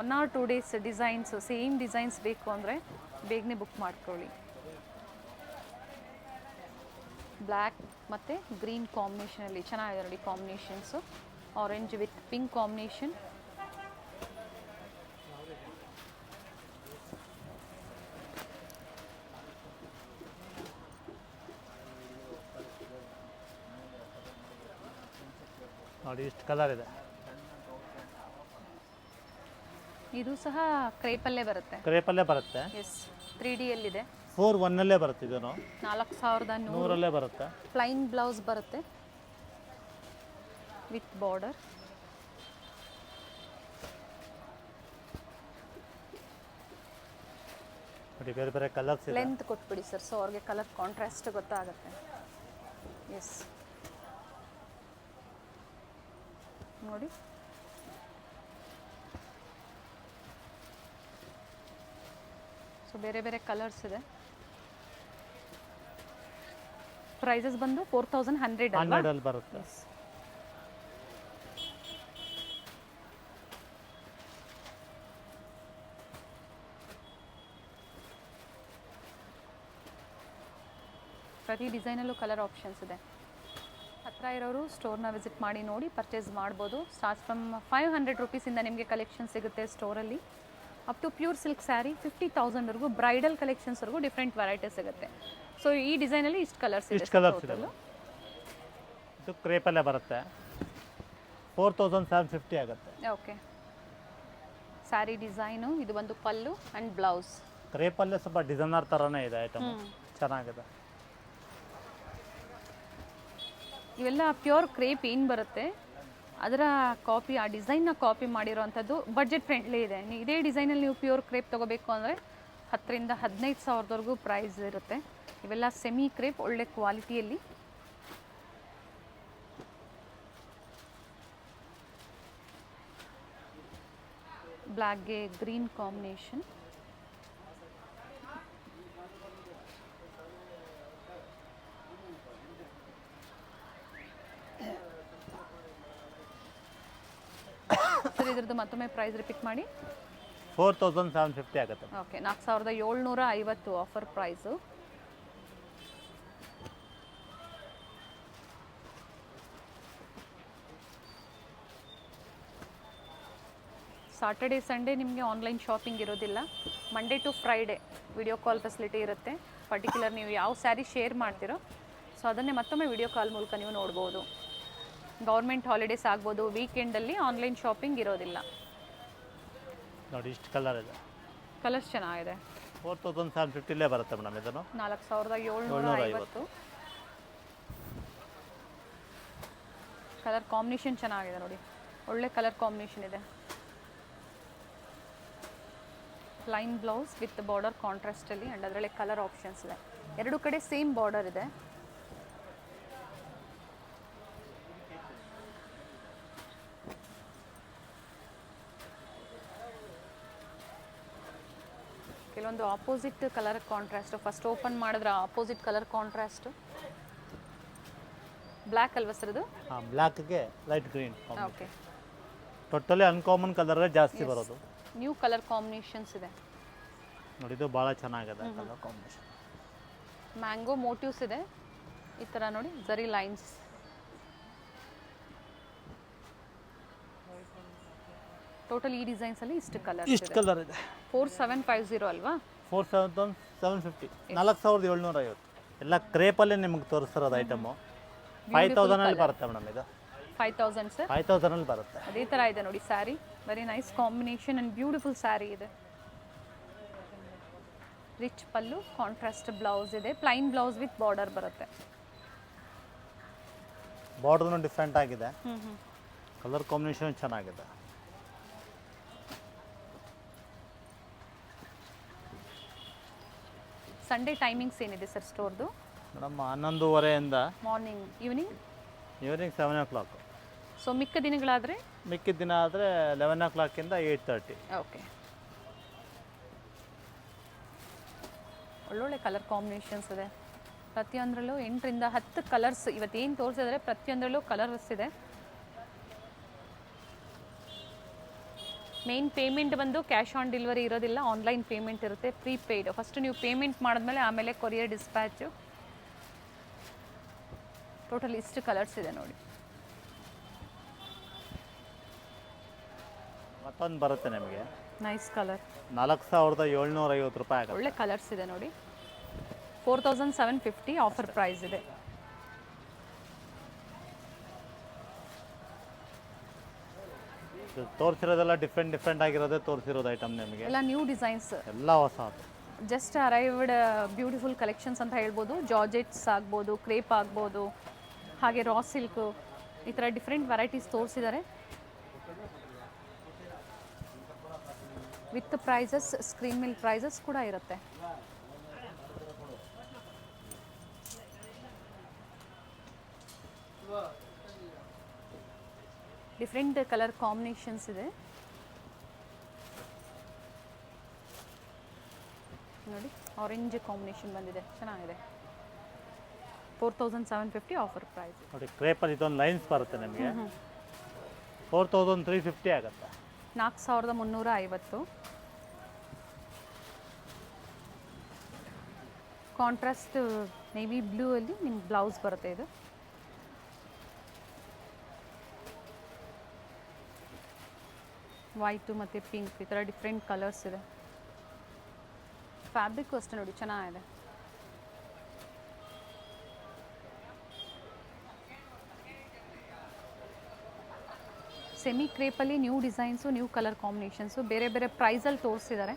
1 or 2 days designs, same designs ಬೇಕು ಅಂದರೆ ಬೇಗನೆ ಬುಕ್ ಮಾಡ್ಕೊಳ್ಳಿ. ಬ್ಲ್ಯಾಕ್ ಮತ್ತು ಗ್ರೀನ್ ಕಾಂಬಿನೇಷನಲ್ಲಿ ಚೆನ್ನಾಗಿದೆ ನೋಡಿ combinations. Orange with pink combination. ನೋಡಿ ಇಷ್ಟು ಕಲರ್ ಇದೆ. ಇದು ಸಹ ಕ್ರೇಪಲ್ಲೇ ಬರುತ್ತೆ. ಕ್ರೇಪಲ್ಲೇ ಬರುತ್ತೆ. S, 3D ಯಲ್ಲಿದೆ. 41 ಬರುತ್ತೆ ಇದು. 4100 ಬರುತ್ತೆ. ಪ್ಲೈನ್ ಬ್ಲೌಸ್ ಬರುತ್ತೆ ವಿತ್ ಬಾರ್ಡರ್. ನೋಡಿ ಬೇರೆ ಬೇರೆ ಕಲರ್ಸ್ ಇದೆ. ಲೆಂತ್ ಕೊಟ್ಬಿಡಿ ಸರ್, ಸೊ ಅವ್ರಿಗೆ ಕಲರ್ ಕಾಂಟ್ರಾಸ್ಟ್ ಗೊತ್ತಾಗುತ್ತೆ. ಎಸ್ ನೋಡಿ, ಸೊ ಬೇರೆ ಬೇರೆ ಕಲರ್ಸ್ ಇದೆ. ಪ್ರೈಸಸ್ ಬಂದು 4100 ಅಲ್ವಾ? 100 ಬರುತ್ತೆ. ಪ್ರತಿ ಡಿಸೈನಲ್ಲೂ ಕಲರ್ ಆಪ್ಷನ್ಸ್ ಇದೆ. ಹತ್ತಿರ ಇರೋರು ಸ್ಟೋರ್ನ ವಿಸಿಟ್ ಮಾಡಿ ನೋಡಿ ಪರ್ಚೇಸ್ ಮಾಡ್ಬೋದು. ಸ್ಟಾರ್ಟ್ಸ್ ಫ್ರಮ್ 500 ರುಪೀಸಿಂದ ನಿಮಗೆ ಕಲೆಕ್ಷನ್ ಸಿಗುತ್ತೆ ಸ್ಟೋರಲ್ಲಿ. Up to pure silk sari 50,000ವರೆಗೂ, ಬ್ರೈಡಲ್ ಕಲೆಕ್ಷನ್ಸ್ವರೆಗೂ ಡಿಫ್ರೆಂಟ್ ವೆರೈಟೀಸ್ ಸಿಗುತ್ತೆ. ಸೊ ಈ ಡಿಸೈನಲ್ಲಿ ಇಷ್ಟು ಕಲರ್ಸ್ ಇದೆ. ಇದು ಕ್ರೇಪಲ್ಲೇ ಬರುತ್ತೆ. 4750 ಆಗುತ್ತೆ. ಓಕೆ. ಸ್ಯಾರಿ ಡಿಸೈನು, ಇದು ಒಂದು ಪಲ್ಲು ಆ್ಯಂಡ್ ಬ್ಲೌಸ್. ಕ್ರೇಪಲ್ಲೇ ಸ್ವಲ್ಪ ಡಿಸೈನರ್ ಥರನೇ ಇದೆ ಐಟಮ್, ಚೆನ್ನಾಗಿದೆ. ಇವೆಲ್ಲ ಪ್ಯೂರ್ ಕ್ರೇಪ್ ಏನು ಬರುತ್ತೆ ಅದರ ಕಾಪಿ, ಆ ಡಿಸೈನ್ನ ಕಾಪಿ ಮಾಡಿರೋವಂಥದ್ದು. ಬಡ್ಜೆಟ್ ಫ್ರೆಂಡ್ಲಿ ಇದೆ. ಇದೇ ಡಿಸೈನಲ್ಲಿ ನೀವು ಪ್ಯೂರ್ ಕ್ರೇಪ್ ತೊಗೋಬೇಕು ಅಂದರೆ 10,000 to 15,000ವರೆಗೂ ಪ್ರೈಸ್ ಇರುತ್ತೆ. ಇವೆಲ್ಲ ಸೆಮಿ ಕ್ರೇಪ್, ಒಳ್ಳೆ ಕ್ವಾಲಿಟಿಯಲ್ಲಿ. ಬ್ಲ್ಯಾಕ್ಗೆ ಗ್ರೀನ್ ಕಾಂಬಿನೇಷನ್. ಸರ್ ಇದ್ರದ್ದು ಮತ್ತೊಮ್ಮೆ ಪ್ರೈಸ್ ರಿಪೀಟ್ ಮಾಡಿ. 4750 ಆಗುತ್ತೆ. Okay, 4750 offer price. Saturday Sunday ನಿಮಗೆ ಆನ್ಲೈನ್ ಶಾಪಿಂಗ್ ಇರೋದಿಲ್ಲ. Monday to Friday video call facility ಇರುತ್ತೆ. ಪರ್ಟಿಕ್ಯುಲರ್ ನೀವು ಯಾವ ಸ್ಯಾರಿ ಶೇರ್ ಮಾಡ್ತೀರೋ ಸೊ ಅದನ್ನೇ ಮತ್ತೊಮ್ಮೆ ವಿಡಿಯೋ ಕಾಲ್ ಮೂಲಕ ನೀವು ನೋಡ್ಬೋದು. ಗೌರ್ಮೆಂಟ್ ಹಾಲಿಡೇಸ್ ಆಗ್ಬೋದು, ವೀಕೆಂಡಲ್ಲಿ ಆನ್ಲೈನ್ ಶಾಪಿಂಗ್ ಇರೋದಿಲ್ಲ. ನೋಡಿ ಇಷ್ಟು ಕಲರ್ ಇದೆ. ಕಲರ್ಸ್ ಚೆನ್ನಾಗಿದೆ. 4750 ಬರುತ್ತೆ ಮೇಡಮ್. ಇದನ್ನು 4750. ಕಲರ್ ಕಾಂಬಿನೇಷನ್ ಚೆನ್ನಾಗಿದೆ ನೋಡಿ, ಒಳ್ಳೆ ಕಲರ್ ಕಾಂಬಿನೇಷನ್ ಇದೆ. ಲೈನ್ ಬ್ಲೌಸ್ ವಿತ್ ಬಾರ್ಡರ್ ಕಾಂಟ್ರಾಸ್ಟಲ್ಲಿ ಆ್ಯಂಡ್ ಅದರಲ್ಲಿ ಕಲರ್ ಆಪ್ಷನ್ಸ್ ಇದೆ. ಎರಡು ಕಡೆ ಸೇಮ್ ಬಾರ್ಡರ್ ಇದೆ. ಕೆಲವೊಂದು opposite colour contrast. First open ಮಾಡಿದ್ರೆ ಆಪೋಸಿಟ್ ಕಲರ್ ಕಾಂಟ್ರಾಸ್ಟ್. ಬ್ಲ್ಯಾಕ್ ಅಲ್ವಾ ಸರ್ ಇದು? ಬ್ಲ್ಯಾಕ್ಗೆ light green. Okay. Totally uncommon ಕಲರೇ ಜಾಸ್ತಿ ಬರೋದು. ನ್ಯೂ ಕಲರ್ ಕಾಂಬಿನೇಷನ್ಸ್ ಇದೆ. ನೋಡಿ ಇದು ಭಾಳ ಚೆನ್ನಾಗಿದೆ ಕಲರ್ ಕಾಂಬಿನೇಷನ್. ಮ್ಯಾಂಗೋ ಮೋಟಿವ್ಸ್ ಇದೆ ಈ ಥರ ನೋಡಿ, ಜರಿ ಲೈನ್ಸ್. ಟೋಟಲ್ ಈ ಡಿಸೈನ್ಸಲ್ಲಿ ಇಷ್ಟು ಕಲರ್ ಇಷ್ಟು ಕಲರ್ ಇದೆ. 4750 ಅಲ್ವಾ? 4750, 4750. ಎಲ್ಲ ಕ್ರೇಪಲ್ಲೇ ನಿಮ್ಗೆ ತೋರಿಸ್ತಿರೋದು ಐಟಮು. 5000 ಬರುತ್ತೆ ಮೇಡಮ್ ಇದು. 5000 ಸರ್. 5000 ಬರುತ್ತೆ. ಅದೇ ಥರ ಇದೆ ನೋಡಿ sari. Very nice combination and beautiful sari ಇದೆ. ರಿಚ್ ಪಲ್ಲು, ಕಾಂಟ್ರಾಸ್ಟ್ ಬ್ಲೌಸ್ ಇದೆ, ಪ್ಲೈನ್ ಬ್ಲೌಸ್ ವಿತ್ ಬಾರ್ಡರ್ ಬರುತ್ತೆ. ಬಾರ್ಡರ್ನು ಡಿಫ್ರೆಂಟ್ ಆಗಿದೆ, ಕಲರ್ ಕಾಂಬಿನೇಷನ್ ಚೆನ್ನಾಗಿದೆ. ಸಂಡೇ ಟೈಮಿಂಗ್ಸ್ ಏನಿದೆ ಸರ್ ಸ್ಟೋರ್ದು? Madam 11:30 morning, evening 7 o'clock. So ಮಿಕ್ಕ ದಿನಗಳಾದರೆ? ಮಿಕ್ಕಿದ ದಿನ ಆದರೆ 11 o'clock 8:30. ಓಕೆ. ಒಳ್ಳೊಳ್ಳೆ ಕಲರ್ ಕಾಂಬಿನೇಷನ್ಸ್ ಇದೆ. ಪ್ರತಿಯೊಂದರಲ್ಲೂ 8 ರಿಂದ 10 ಕಲರ್ಸ್ ಇವತ್ತೇನು ತೋರಿಸಿದ್ರೆ ಪ್ರತಿಯೊಂದರಲ್ಲೂ ಕಲರ್ಸ್ ಇದೆ. ಮೇನ್ ಪೇಮೆಂಟ್ ಬಂದು ಕ್ಯಾಶ್ ಆನ್ ಡೆಲಿವರಿ ಇರೋದಿಲ್ಲ, ಆನ್ಲೈನ್ ಪೇಮೆಂಟ್ ಇರುತ್ತೆ. ಪ್ರೀಪೇಯ್ಡ್ ಫಸ್ಟ್ ನೀವು ಪೇಮೆಂಟ್ ಮಾಡಿದ್ಮೇಲೆ ಆಮೇಲೆ ಕೊರಿಯರ್ ಡಿಸ್ಪ್ಯಾಚು. ಟೋಟಲ್ ಇಷ್ಟು ಕಲರ್ಸ್ ಇದೆ ನೋಡಿ. ಮತ್ತೊಂದು ಬರುತ್ತೆ ನಿಮಗೆ ನೈಸ್ ಕಲರ್. 4750 ರೂಪಾಯಿ ಆಗುತ್ತೆ. ಒಳ್ಳೆ ಕಲರ್ಸ್ ಇದೆ ನೋಡಿ. 4750 ಆಫರ್ ಪ್ರೈಸ್ ಇದೆ. ತೋರಿಸಿರೋದೆಲ್ಲ ಡಿಫ್ರೆಂಟ್ ಆಗಿರೋದೇ ತೋರಿಸಿರೋದು ಐಟಮ್ ನಿಮಗೆ. ಎಲ್ಲ ನ್ಯೂ ಡಿಸೈನ್ಸ್, ಎಲ್ಲ ಹೊಸ. ಜಸ್ಟ್ ಅರೈವ್ಡ್ ಬ್ಯೂಟಿಫುಲ್ ಕಲೆಕ್ಷನ್ಸ್ ಅಂತ ಹೇಳ್ಬೋದು. ಜಾರ್ಜೆಟ್ಸ್ ಆಗ್ಬೋದು, ಕ್ರೇಪ್ ಆಗ್ಬೋದು, ಹಾಗೆ ರಾ ಸಿಲ್ಕು, ಈ ಥರ ಡಿಫ್ರೆಂಟ್ ವೆರೈಟೀಸ್ ತೋರಿಸಿದ್ದಾರೆ. ವಿತ್ ಪ್ರೈಸಸ್, ಸ್ಕ್ರೀನ್ ಮೇಲೆ ಪ್ರೈಸಸ್ ಕೂಡ ಇರುತ್ತೆ. ಡಿಫ್ರೆಂಟ್ ಕಲರ್ ಕಾಂಬಿನೇಷನ್ಸ್ ಇದೆ ನೋಡಿ. ಆರೆಂಜ್ ಕಾಂಬಿನೇಷನ್ ಬಂದಿದೆ, ಚೆನ್ನಾಗಿದೆ. 4750 ಆಫರ್ ಪ್ರೈಸ್ ನೋಡಿ. ಕ್ರೇಪಲ್ಲಿ ಇದೊಂದು ಲೈನ್ಸ್ ಬರುತ್ತೆ ನಿಮಗೆ, 4350 ಆಗುತ್ತೆ. 4350. ಕಾಂಟ್ರಾಸ್ಟ್ ನೇವಿ ಬ್ಲೂ ಅಲ್ಲಿ ನಿಮ್ಗೆ ಬ್ಲೌಸ್ ಬರುತ್ತೆ. ಇದು ವೈಟು ಮತ್ತು ಪಿಂಕ್, ಈ ಥರ ಡಿಫ್ರೆಂಟ್ ಕಲರ್ಸ್ ಇದೆ. ಫ್ಯಾಬ್ರಿಕ್ಕು ಅಷ್ಟೇ ನೋಡಿ, ಚೆನ್ನಾಗಿದೆ. ಸೆಮಿ ಕ್ರೇಪಲ್ಲಿ new designs, new colour combinations, ಬೇರೆ ಬೇರೆ ಪ್ರೈಸಲ್ಲಿ ತೋರಿಸಿದ್ದಾರೆ.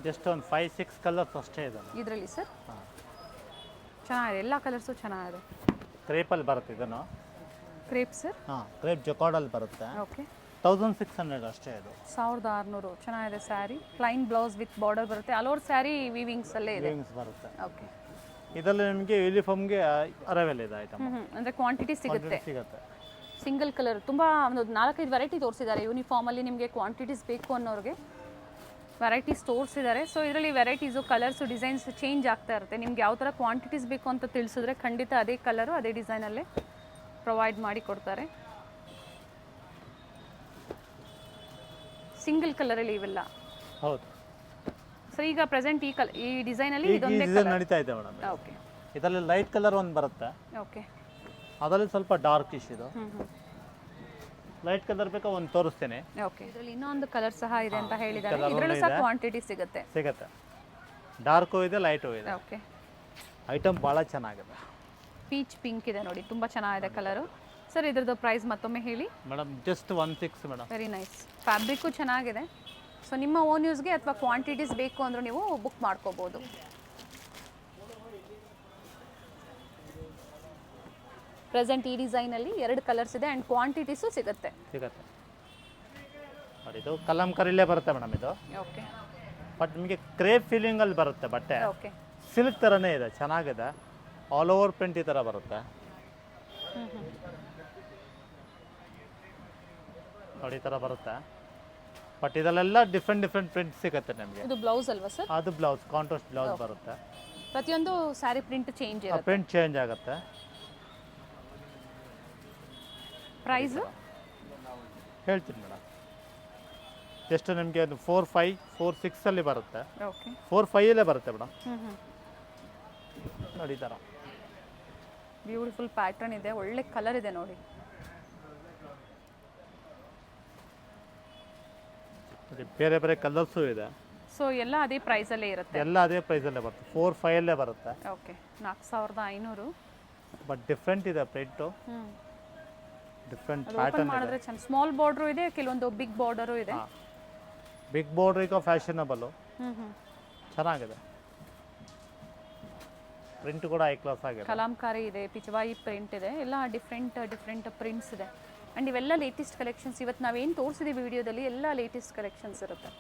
ಜಸ್ಟ್ ಒಂದು 5-6 ಕಲರ್ಸ್ ಅಷ್ಟೇ ಇದೆ ಇದರಲ್ಲಿ ಸರ್. ಚೆನ್ನಾಗಿದೆ, ಎಲ್ಲ ಕಲರ್ಸು ಚೆನ್ನಾಗಿದೆ. ಕ್ರೇಪಲ್ಲಿ ಬರುತ್ತೆ ಇದನ್ನು. Crepe sir? ಹಾಂ, ಕ್ರೇಪ್ ಜೊಕಾರ್ಡಲ್ಲಿ ಬರುತ್ತೆ. ಓಕೆ. 1600 ಅಷ್ಟೇ ಇದು. 1600. ಚೆನ್ನಾಗಿದೆ sari. Plain blouse with border ಬರುತ್ತೆ. ಆಲ್ ಓವರ್ ಸ್ಯಾರಿ ವೀವಿಂಗ್ಸ್ ಅಲ್ಲೇ ಇದೆ. ವಿಂಗ್ಸ್ ಬರುತ್ತೆ. ಓಕೆ. ಇದರಲ್ಲಿ ನಿಮಗೆ ಯೂನಿಫಾರ್ಮ್ಗೆ ಅರೈವಲ್ ಇದೆ ಐಟಮ್. ಅಂದರೆ ಕ್ವಾಂಟಿಟಿ ಸಿಗುತ್ತೆ. ಸಿಂಗಲ್ ಕಲರ್ ತುಂಬ ಒಂದು 4-5 ವೆರೈಟಿ ತೋರಿಸಿದ್ದಾರೆ. ಯೂನಿಫಾರ್ಮಲ್ಲಿ ನಿಮಗೆ ಕ್ವಾಂಟಿಟೀಸ್ ಬೇಕು ಅನ್ನೋರಿಗೆ ವೆರೈಟೀಸ್ ತೋರಿಸಿದ್ದಾರೆ. ಸೊ ಇದರಲ್ಲಿ ವೆರೈಟೀಸು, ಕಲರ್ಸು, ಡಿಸೈನ್ಸ್ ಚೇಂಜ್ ಆಗ್ತಾ ಇರುತ್ತೆ. ನಿಮ್ಗೆ ಯಾವ ಥರ ಕ್ವಾಂಟಿಟೀಸ್ ಬೇಕು ಅಂತ ತಿಳಿಸಿದ್ರೆ ಖಂಡಿತ ಅದೇ ಕಲರು, ಅದೇ ಡಿಸೈನಲ್ಲೇ ಪ್ರೊವೈಡ್ ಮಾಡಿ ಕೊಡ್ತಾರೆ. ಸಿಂಗಲ್ ಕಲರಲ್ಲಿ ಇವೆಲ್ಲ. ಹೌದು ಸರ್. ಈಗ ಪ್ರೆಸೆಂಟ್ ಈ ಡಿಸೈನಲ್ಲಿ ಇದೊಂದೇ ಕಲರ್ ನಡೀತಾ ಇದೆ ಮೇಡಮ್. ಓಕೆ. ಇದರಲ್ಲಿ ಲೈಟ್ ಕಲರ್ ಒಂದು ಬರುತ್ತೆ. ಓಕೆ. ಅದರಲ್ಲಿ ಸ್ವಲ್ಪ ಡಾರ್ಕ್ ಇಶ್ ಇದು. ಲೈಟ್ ಕಲರ್ ಬೇಕಾ ಒಂದು ತೋರಿಸ್ತೇನೆ. ಓಕೆ. ಇದರಲ್ಲಿ ಇನ್ನೊಂದು ಕಲರ್ ಸಹ ಇದೆ ಅಂತ ಹೇಳಿದ್ದಾರೆ. ಇದರಲ್ಲೂ ಸಹ ಕ್ವಾಂಟಿಟಿ ಸಿಗುತ್ತೆ. ಡಾರ್ಕು ಇದೆ, ಲೈಟು ಇದೆ. ಓಕೆ. ಐಟಮ್ ಭಾಳ ಚೆನ್ನಾಗಿದೆ. ಪೀಚ್ ಪಿಂಕ್ ಇದೆ ನೋಡಿ, ತುಂಬ ಚೆನ್ನಾಗಿದೆ ಕಲರು. ಸರ್ ಇದ್ರದ್ದು ಪ್ರೈಸ್ ಮತ್ತೊಮ್ಮೆ ಹೇಳಿ madam. Just 16 madam. Very nice. Fabric ಚೆನ್ನಾಗಿದೆ. ಸೊ ನಿಮ್ಮ ಓನ್ ಯೂಸ್ಗೆ ಅಥವಾ ಕ್ವಾಂಟಿಟೀಸ್ ಬೇಕು ಅಂದರೂ ನೀವು ಬುಕ್ ಮಾಡ್ಕೋಬೋದು. ಪ್ರೆಸೆಂಟ್ ಈ ಡಿಸೈನಲ್ಲಿ 2 ಕಲರ್ಸ್ ಇದೆ ಆ್ಯಂಡ್ ಕ್ವಾಂಟಿಟೀಸು ಸಿಗುತ್ತೆ. ನೋಡಿ ಇದು ಕಲಂಕರಿಲೇ ಬರುತ್ತೆ ಮೇಡಮ್ ಇದು. ಓಕೆ. ಬಟ್ ನಿಮಗೆ ಕ್ರೇಪ್ ಫೀಲಿಂಗಲ್ಲಿ ಬರುತ್ತೆ ಬಟ್ಟೆ. ಓಕೆ. ಸಿಲ್ಕ್ ಥರನೇ ಇದೆ, ಚೆನ್ನಾಗಿದೆ. ಆಲ್ ಓವರ್ ಪ್ರಿಂಟ್ ಈ ಥರ ಬರುತ್ತೆ ನೋಡಿ, ಈ ಥರ ಬರುತ್ತೆ. ಬಟ್ ಇದರಲ್ಲೆಲ್ಲ ಡಿಫ್ರೆಂಟ್ ಪ್ರಿಂಟ್ ಸಿಗುತ್ತೆ ನಿಮಗೆ. ಇದು ಬ್ಲೌಸ್ ಅಲ್ವಾ ಸರ್? ಅದು ಬ್ಲೌಸ್, ಕಾಂಟ್ರಾಸ್ಟ್ ಬ್ಲೌಸ್ ಬರುತ್ತೆ. ಪ್ರತಿಯೊಂದು ಸ್ಯಾರಿ ಪ್ರಿಂಟ್ ಚೇಂಜ್ ಇರುತ್ತೆ. ಪ್ರಿಂಟ್ ಚೇಂಜ್ ಆಗುತ್ತೆ. ಪ್ರೈಸ್ ಹೇಳ್ತೀನಿ ಮೇಡಮ್. ಜಸ್ಟ್ ನಿಮಗೆ ಒಂದು 4-5 4-6 ಬರುತ್ತೆ. ಓಕೆ 4-5 ಬರುತ್ತೆ ಮೇಡಮ್. ನೋಡಿ ಈ ಥರ ಬ್ಯೂಟಿಫುಲ್ ಪ್ಯಾಟರ್ನ್ ಇದೆ, ಒಳ್ಳೆ ಕಲರ್ ಇದೆ ನೋಡಿ. ಬೇರೆ ಬೇರೆ ಕಲರ್ಸು ಇದೆ. ಸೊ ಎಲ್ಲ ಅದೇ ಪ್ರೈಸಲ್ಲೇ ಇರುತ್ತೆ. ಎಲ್ಲ ಅದೇ ಪ್ರೈಸಲ್ಲೇ ಬರುತ್ತೆ. 4-5 ಬರುತ್ತೆ. ಓಕೆ 4500. ಬಟ್ ಡಿಫ್ರೆಂಟ್ ಇದೆ ಪ್ರಿಂಟು. ಡಿಫ್ರೆಂಟ್ ಓಪನ್ ಪ್ಯಾಟರ್ನ್ ಮಾಡಿದ್ರೆ ಚೆನ್ನ. ಸ್ಮಾಲ್ ಬಾರ್ಡರ್ ಇದೆ, ಕೆಲವೊಂದು ಬಿಗ್ ಬಾರ್ಡರು ಇದೆ. ಬಿಗ್ ಬಾರ್ಡರ್ ಈಗ ಫ್ಯಾಷನಬಲು, ಚೆನ್ನಾಗಿದೆ. ಪ್ರಿಂಟ್ ಕೂಡ ಹೈ ಕ್ಲಾಸ್ ಆಗಿದೆ. ಕಲಾಂಕಾರಿ ಇದೆ, ಪಿಚವಾಯಿ ಪ್ರಿಂಟ್ ಇದೆ, ಎಲ್ಲ ಡಿಫ್ರೆಂಟ್ ಪ್ರಿಂಟ್ಸ್ ಇದೆ. ಆ್ಯಂಡ್ ಇವೆಲ್ಲ ಲೇಟೆಸ್ಟ್ ಕಲೆಕ್ಷನ್ಸ್. ಇವತ್ತು ನಾವೇನು ತೋರಿಸಿದ್ದೀವಿ ವಿಡಿಯೋದಲ್ಲಿ ಎಲ್ಲ ಲೇಟೆಸ್ಟ್ ಕಲೆಕ್ಷನ್ಸ್ ಇರುತ್ತೆ.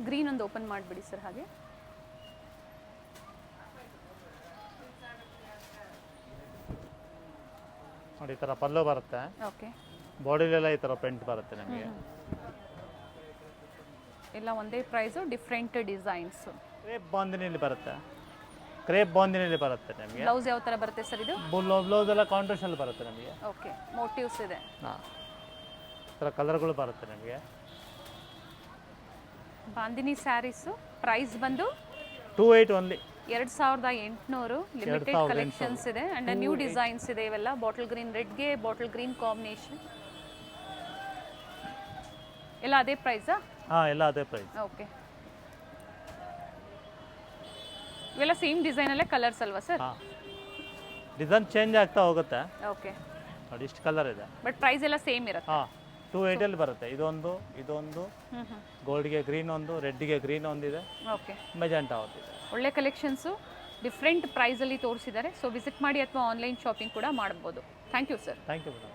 ಗ್ರೀನ್ ಒಂದು ಓಪನ್ ಮಾಡಿಬಿಡಿ ಸರ್. ಹಾಗೆ ನೋಡಿ ಈ ಥರ ಪಲ್ಲು ಬರುತ್ತೆ. ಓಕೆ ಬಾಡಿಲೆಲ್ಲ ಈ ಥರ ಪ್ರಿಂಟ್ ಬರುತ್ತೆ ನಮಗೆ. ಎಲ್ಲ ಒಂದೇ ಪ್ರೈಸು, ಡಿಫ್ರೆಂಟ್ ಡಿಸೈನ್ಸು. ಕ್ರೇಪ್ ಬಾಂದಿನಲ್ಲಿ ಬರುತ್ತೆ. ಕ್ರೇಪ್ ಬಾಂದಿನಲ್ಲಿ ಬರುತ್ತೆ ನಮಗೆ. ಬ್ಲೌಸ್ ಯಾವ ಥರ ಬರುತ್ತೆ ಸರ್ ಇದು? ಬ್ಲೌಸ್ ಎಲ್ಲ ಕಾಂಟ್ರಾಸ್ಟಲ್ಲಿ ಬರುತ್ತೆ ನಮಗೆ. ಓಕೆ ಮೋಟಿವ್ಸ್ ಇದೆ. ಹಾಂ ಈ ಥರ ಕಲರ್ಗಳು ಬರುತ್ತೆ ನಮಗೆ. ಬಾಂದಿನಿ ಸ್ಯಾರೀಸು ಪ್ರೈಸ್ ಬಂದು 28 ಓನ್ಲಿ. 2800. ಲಿಮಿಟೆಡ್ ಕಲೆಕ್ಷನ್ಸ್ ಇದೆ ಆ್ಯಂಡ್ ನ್ಯೂ ಡಿಸೈನ್ಸ್ ಇದೆ. ಇವೆಲ್ಲ ಬಾಟಲ್ ಗ್ರೀನ್, ರೆಡ್ಗೆ ಬಾಟಲ್ ಗ್ರೀನ್ ಕಾಂಬಿನೇಷನ್. ಎಲ್ಲ ಅದೇ ಪ್ರೈಸಾ? ಹಾಂ ಎಲ್ಲ ಅದೇ ಪ್ರೈಸ್. ಓಕೆ ಇವೆಲ್ಲ ಸೇಮ್ ಡಿಸೈನಲ್ಲೇ ಕಲರ್ಸ್ ಅಲ್ವಾ ಸರ್? ಹಾಂ ಡಿಸೈನ್ ಚೇಂಜ್ ಆಗ್ತಾ ಹೋಗುತ್ತೆ. ಓಕೆ ನೋಡಿ ಇಷ್ಟು ಕಲರ್ ಇದೆ. ಬಟ್ ಪ್ರೈಸ್ ಎಲ್ಲ ಸೇಮ್ ಇರುತ್ತೆ. ಹಾಂ 28 ಬರುತ್ತೆ. ಇದೊಂದು ಗೋಲ್ಡ್ಗೆ ಗ್ರೀನ್ ಒಂದು, ರೆಡ್ಗೆ ಗ್ರೀನ್ ಒಂದಿದೆ, ಓಕೆ ಮೆಜೆಂಟಾ ಒಂದಿದೆ. ಒಳ್ಳೆ ಕಲೆಕ್ಷನ್ಸು ಡಿಫ್ರೆಂಟ್ ಪ್ರೈಸಲ್ಲಿ ತೋರಿಸಿದ್ದಾರೆ. ಸೊ ವಿಸಿಟ್ ಮಾಡಿ ಅಥವಾ ಆನ್ಲೈನ್ ಶಾಪಿಂಗ್ ಕೂಡ ಮಾಡ್ಬೋದು. Thank you sir. Thank you madam.